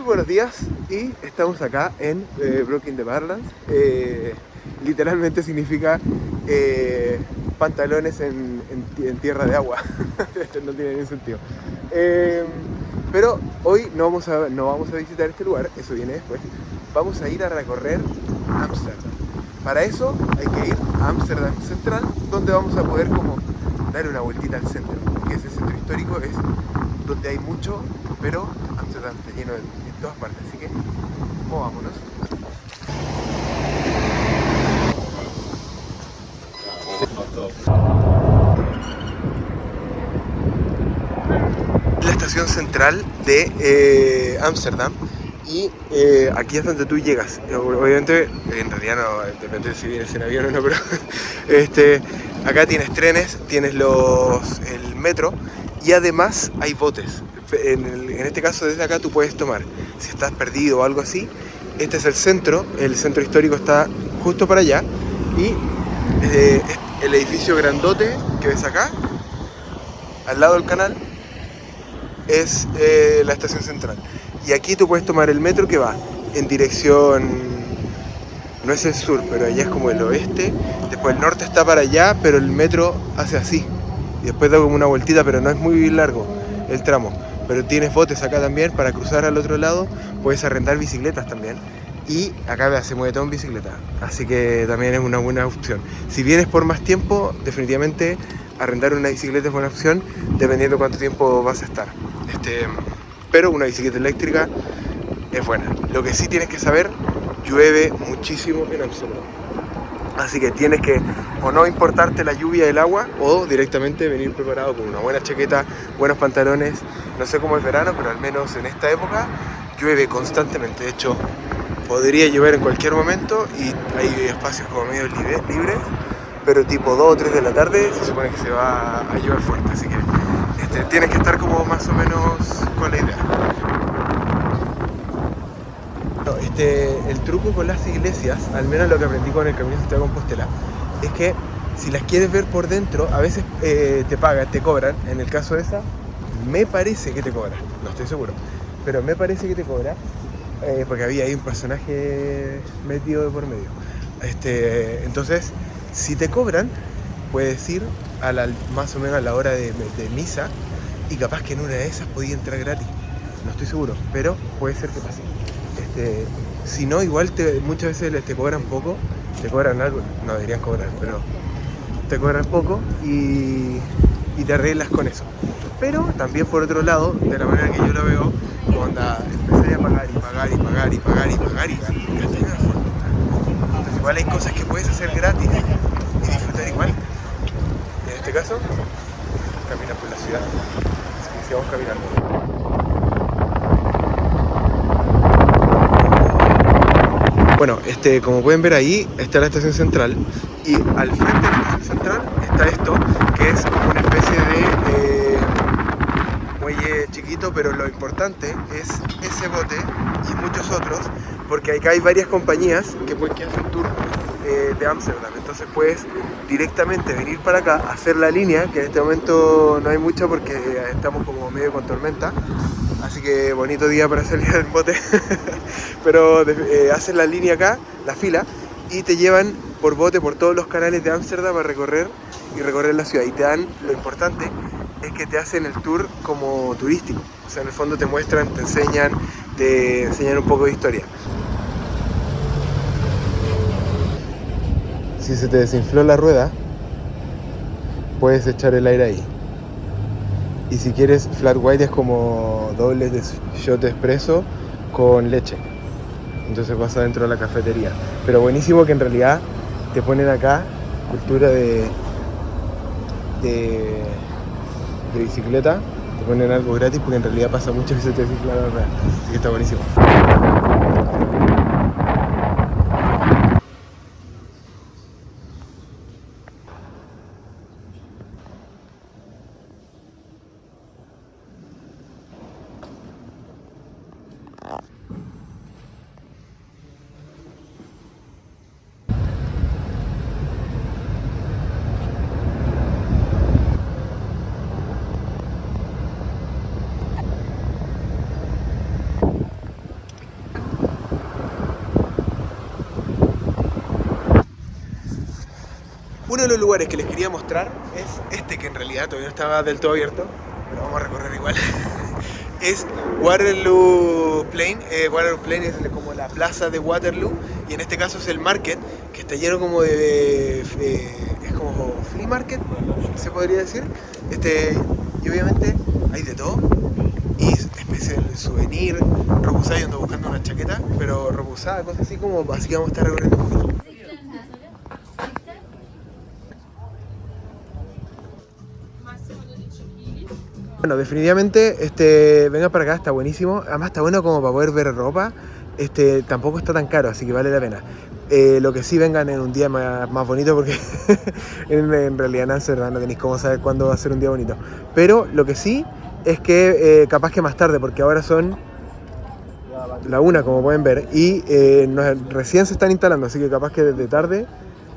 Muy buenos días y estamos acá en Brook in the Barlands. Literalmente significa pantalones en tierra de agua. Esto no tiene ningún sentido. Eh, pero hoy no vamos a visitar este lugar, eso viene después. Vamos a ir a recorrer Ámsterdam. Para eso hay que ir a Ámsterdam Central, donde vamos a poder como dar una vueltita al centro, que ese centro histórico es donde hay mucho, pero Ámsterdam está lleno en todas partes, así que movámonos. La estación central de Ámsterdam y aquí es donde tú llegas. Obviamente, en realidad no, depende si vienes en avión o no, pero acá tienes trenes, tienes el metro y además hay botes. En este caso, desde acá tú puedes tomar, si estás perdido o algo así, este es el centro histórico está justo para allá y el edificio grandote que ves acá, al lado del canal, es la estación central. Y aquí tú puedes tomar el metro que va en dirección, no es el sur, pero allá es como el oeste. Después el norte está para allá, pero el metro hace así. Y después da como una vueltita, pero no es muy largo el tramo. Pero tienes botes acá también para cruzar al otro lado. Puedes arrendar bicicletas también. Y acá se mueve todo en bicicleta. Así que también es una buena opción. Si vienes por más tiempo, definitivamente arrendar una bicicleta es buena opción, dependiendo cuánto tiempo vas a estar. Pero una bicicleta eléctrica es buena. Lo que sí tienes que saber, llueve muchísimo en Amsterdam. Así que tienes que o no importarte la lluvia del agua o directamente venir preparado con una buena chaqueta, buenos pantalones. No sé cómo es verano, pero al menos en esta época llueve constantemente. De hecho, podría llover en cualquier momento y hay espacios como medio libres, pero tipo 2 o 3 de la tarde se supone que se va a llover fuerte. Así que tienes que estar como más o menos con la idea. El truco con las iglesias, al menos lo que aprendí con el Camino de Santiago de Compostela, es que si las quieres ver por dentro, a veces te cobran. En el caso de esa, me parece que te cobra, no estoy seguro, pero me parece que te cobra, porque había ahí un personaje metido de por medio. Entonces, si te cobran, puedes ir más o menos a la hora de misa y capaz que en una de esas podías entrar gratis. No estoy seguro, pero puede ser que pase. Si no, igual muchas veces te cobran poco, te cobran algo, no deberían cobrar, pero te cobran poco y te arreglas con eso. Pero también por otro lado, de la manera que yo lo veo, cuando empecé a pagar y gasté una fortuna. Entonces igual hay cosas que puedes hacer gratis y disfrutar igual. En este caso, caminar por la ciudad. Así que sigamos caminando. Bueno, como pueden ver ahí está la estación central y al frente de la estación central está esto, que es como una especie de muelle chiquito, pero lo importante es ese bote y muchos otros, porque acá hay varias compañías que hacen tour de Ámsterdam. Entonces puedes directamente venir para acá, hacer la línea, que en este momento no hay mucha porque estamos como medio con tormenta. Así que bonito día para salir en bote. Pero hacen la línea acá, la fila, y te llevan por bote por todos los canales de Ámsterdam a recorrer la ciudad. Y lo importante es que te hacen el tour como turístico. O sea, en el fondo te muestran, te enseñan un poco de historia. Si se te desinfló la rueda, puedes echar el aire ahí. Y si quieres, flat white es como doble de shot espresso con leche. Entonces vas adentro de la cafetería. Pero buenísimo que en realidad te ponen acá cultura de bicicleta. Te ponen algo gratis porque en realidad pasa mucho que se te desinfla la rueda. Así que está buenísimo. Uno de los lugares que les quería mostrar es este, que en realidad todavía no estaba del todo abierto, pero vamos a recorrer igual. Es Waterloo Plain. Waterloo Plain es como la plaza de Waterloo, y en este caso es el market, que está lleno como de... es como flea market, se podría decir. Y obviamente hay de todo, y especie de souvenir, ropa usada. Yo ando buscando una chaqueta, pero ropa usada, cosas así como, así que vamos a estar recorriendo un poquito. Bueno, definitivamente, venga para acá, está buenísimo. Además está bueno como para poder ver ropa. Tampoco está tan caro, así que vale la pena. Lo que sí, vengan en un día más bonito, porque en realidad en Amsterdam no tenéis cómo saber cuándo va a ser un día bonito. Pero lo que sí es que capaz que más tarde, porque ahora son la 1, como pueden ver, y recién se están instalando, así que capaz que desde tarde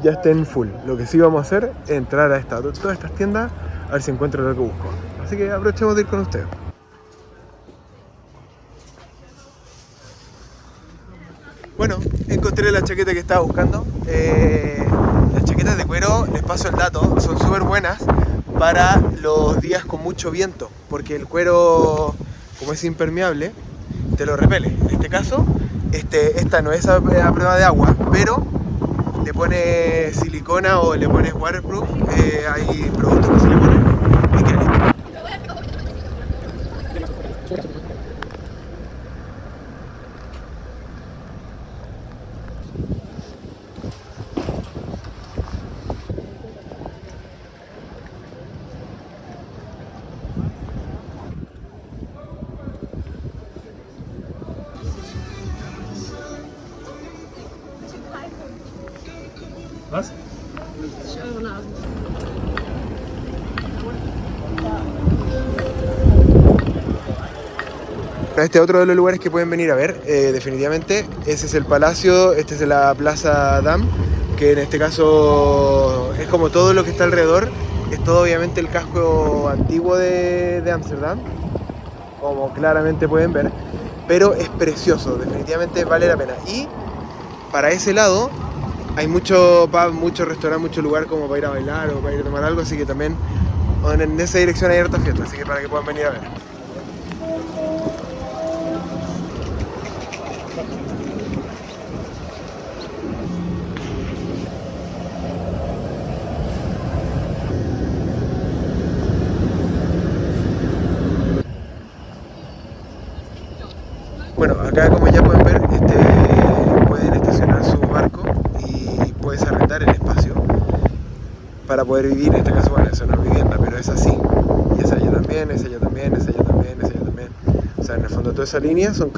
ya estén full. Lo que sí vamos a hacer es entrar a todas estas tiendas a ver si encuentro lo que busco. Así que aprovechemos de ir con ustedes. Bueno, encontré la chaqueta que estaba buscando. Las chaquetas de cuero, les paso el dato, son súper buenas para los días con mucho viento, porque el cuero, como es impermeable, te lo repele. En este caso, esta no es a prueba de agua, pero le pones silicona o le pones waterproof. Hay productos que se le ponen y queda listo. Was? Este es otro de los lugares que pueden venir a ver, definitivamente. Ese es el Palacio, este es la Plaza Dam, que en este caso es como todo lo que está alrededor. Es todo obviamente el casco antiguo de Ámsterdam, como claramente pueden ver, pero es precioso, definitivamente vale la pena. Y para ese lado hay mucho pub, mucho restaurante, mucho lugar como para ir a bailar o para ir a tomar algo, así que también en esa dirección hay hartas fiestas, así que para que puedan venir a ver. Bueno, acá como ya pueden ver, pueden estacionar su barco y puedes arrendar el espacio para poder vivir. En este caso, bueno, eso no es vivienda, pero es así. Y esa allá también, esa allá también, esa allá también, esa allá también. O sea, en el fondo toda esa línea son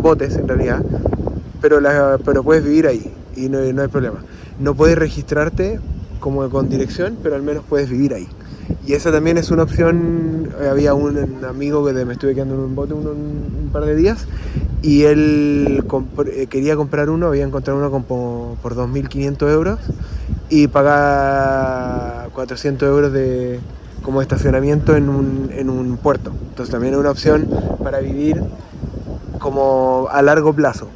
botes en realidad, pero puedes vivir ahí y no hay problema. No puedes registrarte como con dirección, pero al menos puedes vivir ahí. Y esa también es una opción. Había un amigo que me estuve quedando en un bote un par de días, y él quería comprar uno, había encontrado uno por 2.500 euros y pagar 400 euros como estacionamiento en un puerto. Entonces también es una opción para vivir como a largo plazo.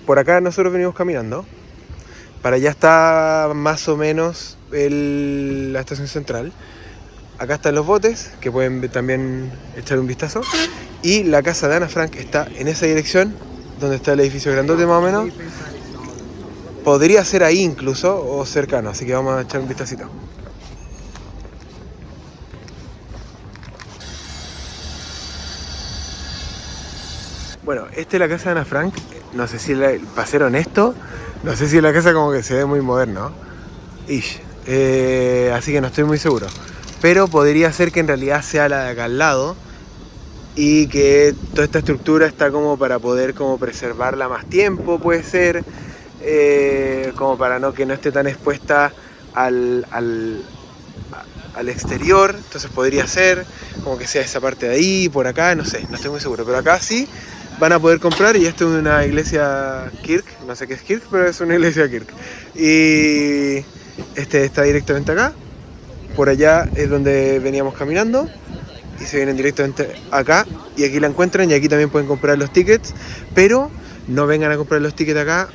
Por acá nosotros venimos caminando. Para allá está más o menos la estación central. Acá están los botes, que pueden también echar un vistazo. Y la casa de Ana Frank está en esa dirección, donde está el edificio grandote más o menos. Podría ser ahí incluso, o cercano, así que vamos a echar un vistacito. Bueno, esta es la casa de Ana Frank. No sé si, para ser honesto, no sé si la casa como que se ve muy moderno. Así que no estoy muy seguro. Pero podría ser que en realidad sea la de acá al lado, y que toda esta estructura está como para poder como preservarla más tiempo, puede ser. Como para que no esté tan expuesta al exterior. Entonces podría ser como que sea esa parte de ahí, por acá, no sé, no estoy muy seguro. Pero acá sí van a poder comprar, y esto es una iglesia Kirk, no sé qué es Kirk, pero es una iglesia Kirk. Y está directamente acá. Por allá es donde veníamos caminando. y se vienen directamente acá y aquí la encuentran y aquí también pueden comprar los tickets, pero no vengan a comprar los tickets acá,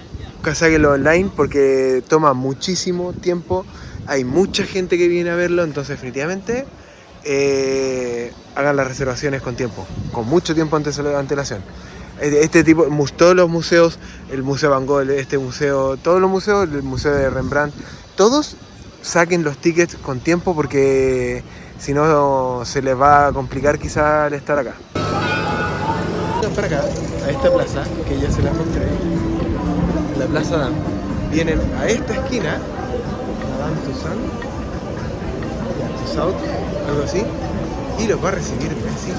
sáquenlo online porque toma muchísimo tiempo, hay mucha gente que viene a verlo, entonces definitivamente hagan las reservaciones con tiempo, con mucho tiempo de antelación. Este tipo, todos los museos, el Museo Van Gogh, este museo, todos los museos, el Museo de Rembrandt, todos saquen los tickets con tiempo porque si no se les va a complicar quizá el estar acá. Para acá, a esta plaza, que ya se la mostré, la Plaza Dam, vienen a esta esquina, Madame Tussauds, algo así, y los va a recibir Messi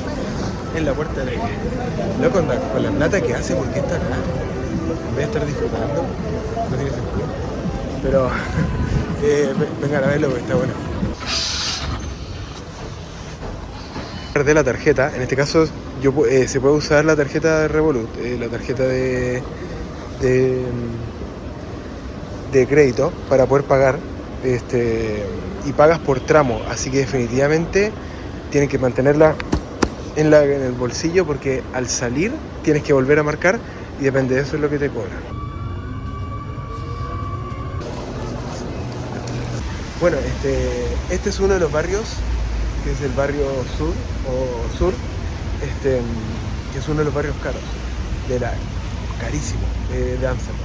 en la puerta de la iglesia. Loco, con la plata que hace, ¿por qué está acá? En vez de estar disfrutando, no tiene sentido. Pero vengan a verlo porque está bueno. De la tarjeta, en este caso se puede usar la tarjeta de Revolut, la tarjeta de crédito para poder pagar y pagas por tramo, así que definitivamente tienen que mantenerla en el bolsillo porque al salir tienes que volver a marcar y depende de eso es lo que te cobran. Bueno, este es uno de los barrios, que es el barrio sur, que es uno de los barrios caros, carísimo de Ámsterdam.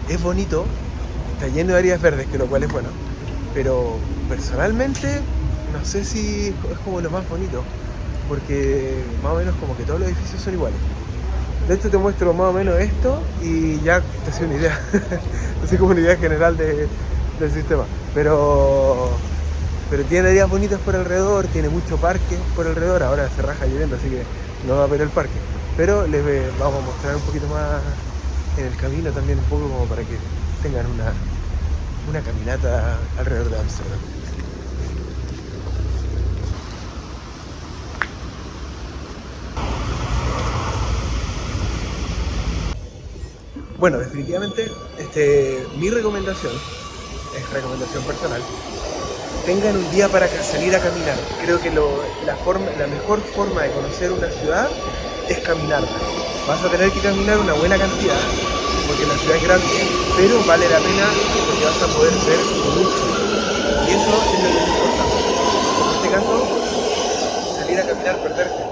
Es bonito, está lleno de áreas verdes, que lo cual es bueno, pero personalmente no sé si es como lo más bonito, porque más o menos como que todos los edificios son iguales. De hecho te muestro más o menos esto y ya te hace una idea, así como una idea general del sistema, pero tiene áreas bonitas por alrededor, tiene mucho parque por alrededor, ahora se raja lloviendo así que no va a ver el parque, pero les vamos a mostrar un poquito más en el camino también un poco como para que tengan una caminata alrededor de Ámsterdam. Bueno, definitivamente mi recomendación, es recomendación personal, tengan un día para salir a caminar. Creo que la mejor forma de conocer una ciudad es caminarla. Vas a tener que caminar una buena cantidad, porque la ciudad es grande, pero vale la pena porque vas a poder ver mucho. Y eso es lo que es importante. En este caso, salir a caminar, perderte.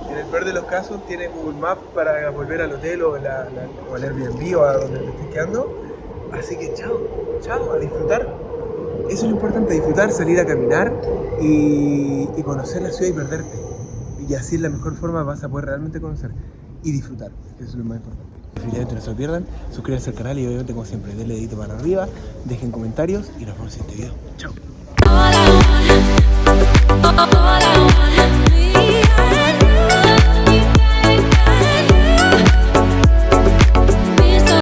En el peor de los casos, tienes Google Maps para volver al hotel o al Airbnb o a donde te estés quedando. Así que chao, a disfrutar. Eso es lo importante, disfrutar, salir a caminar y conocer la ciudad y perderte. Y así es la mejor forma, vas a poder realmente conocer y disfrutar. Eso es lo más importante. Definitivamente no se lo pierdan, suscríbanse al canal y obviamente como siempre denle dedito para arriba, dejen comentarios y nos vemos en este video. Chao.